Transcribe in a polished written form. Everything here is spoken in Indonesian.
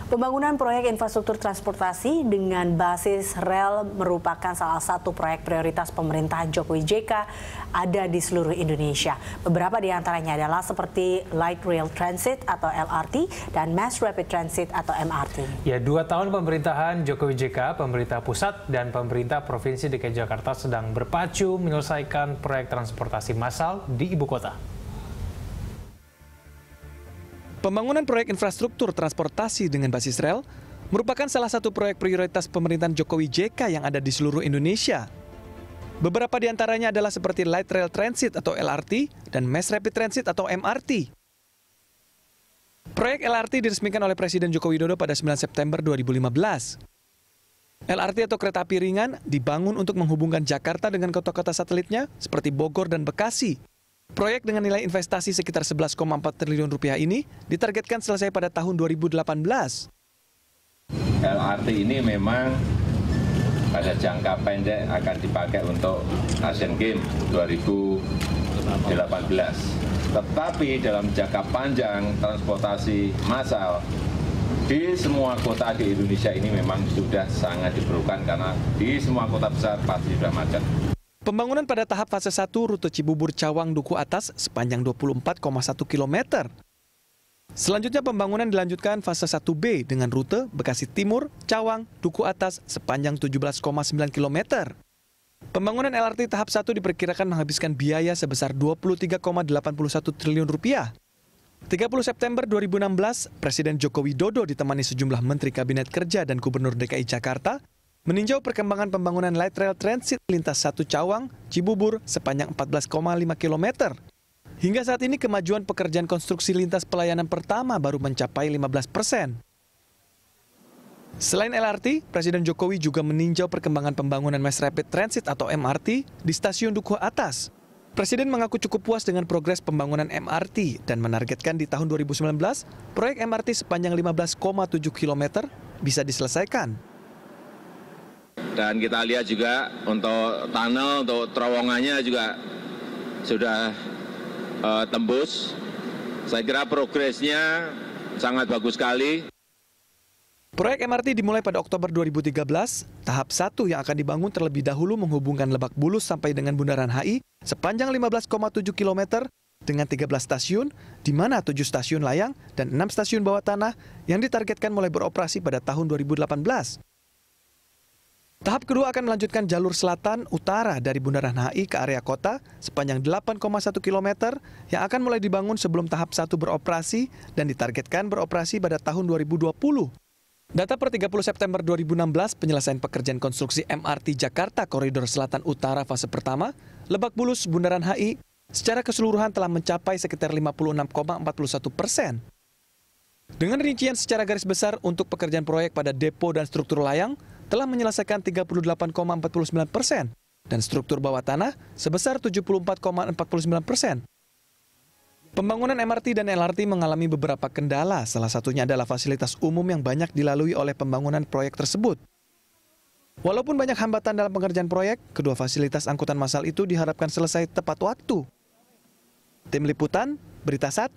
Pembangunan proyek infrastruktur transportasi dengan basis rel merupakan salah satu proyek prioritas pemerintahan Jokowi JK ada di seluruh Indonesia. Beberapa di antaranya adalah seperti Light Rail Transit atau LRT dan Mass Rapid Transit atau MRT. Ya, 2 tahun pemerintahan Jokowi JK, pemerintah pusat dan pemerintah Provinsi DKI Jakarta sedang berpacu menyelesaikan proyek transportasi massal di ibu kota. Pembangunan proyek infrastruktur transportasi dengan basis rel merupakan salah satu proyek prioritas pemerintahan Jokowi JK yang ada di seluruh Indonesia. Beberapa di antaranya adalah seperti Light Rail Transit atau LRT dan Mass Rapid Transit atau MRT. Proyek LRT diresmikan oleh Presiden Joko Widodo pada 9 September 2015. LRT atau kereta api ringan dibangun untuk menghubungkan Jakarta dengan kota-kota satelitnya seperti Bogor dan Bekasi. Proyek dengan nilai investasi sekitar 11,4 triliun rupiah ini ditargetkan selesai pada tahun 2018. LRT ini memang pada jangka pendek akan dipakai untuk Asian Games 2018. Tetapi dalam jangka panjang transportasi massal di semua kota di Indonesia ini memang sudah sangat diperlukan karena di semua kota besar pasti sudah macet. Pembangunan pada tahap fase 1 rute Cibubur Cawang Duku Atas sepanjang 24,1 km. Selanjutnya pembangunan dilanjutkan fase 1B dengan rute Bekasi Timur, Cawang, Duku Atas sepanjang 17,9 km. Pembangunan LRT tahap 1 diperkirakan menghabiskan biaya sebesar 23,81 triliun rupiah. 30 September 2016, Presiden Joko Widodo ditemani sejumlah Menteri Kabinet Kerja dan Gubernur DKI Jakarta meninjau perkembangan pembangunan Light Rail Transit lintas 1 Cawang, Cibubur sepanjang 14,5 km. Hingga saat ini kemajuan pekerjaan konstruksi lintas pelayanan pertama baru mencapai 15%. Selain LRT, Presiden Jokowi juga meninjau perkembangan pembangunan Mass Rapid Transit atau MRT di stasiun Duku Atas. Presiden mengaku cukup puas dengan progres pembangunan MRT dan menargetkan di tahun 2019 proyek MRT sepanjang 15,7 km bisa diselesaikan. Dan kita lihat juga untuk tunnel, untuk terowongannya juga sudah tembus. Saya kira progresnya sangat bagus sekali. Proyek MRT dimulai pada Oktober 2013. Tahap 1 yang akan dibangun terlebih dahulu menghubungkan Lebak Bulus sampai dengan Bundaran HI sepanjang 15,7 km dengan 13 stasiun, di mana 7 stasiun layang dan 6 stasiun bawah tanah yang ditargetkan mulai beroperasi pada tahun 2018. Tahap kedua akan melanjutkan jalur selatan utara dari Bundaran HI ke area kota sepanjang 8,1 km yang akan mulai dibangun sebelum tahap 1 beroperasi dan ditargetkan beroperasi pada tahun 2020. Data per 30 September 2016, penyelesaian pekerjaan konstruksi MRT Jakarta Koridor Selatan Utara fase pertama, Lebak Bulus Bundaran HI, secara keseluruhan telah mencapai sekitar 56,41%. Dengan rincian secara garis besar untuk pekerjaan proyek pada depo dan struktur layang, telah menyelesaikan 38,49% dan struktur bawah tanah sebesar 74,49%. Pembangunan MRT dan LRT mengalami beberapa kendala, salah satunya adalah fasilitas umum yang banyak dilalui oleh pembangunan proyek tersebut. Walaupun banyak hambatan dalam pengerjaan proyek, kedua fasilitas angkutan massal itu diharapkan selesai tepat waktu. Tim Liputan, Berita 1.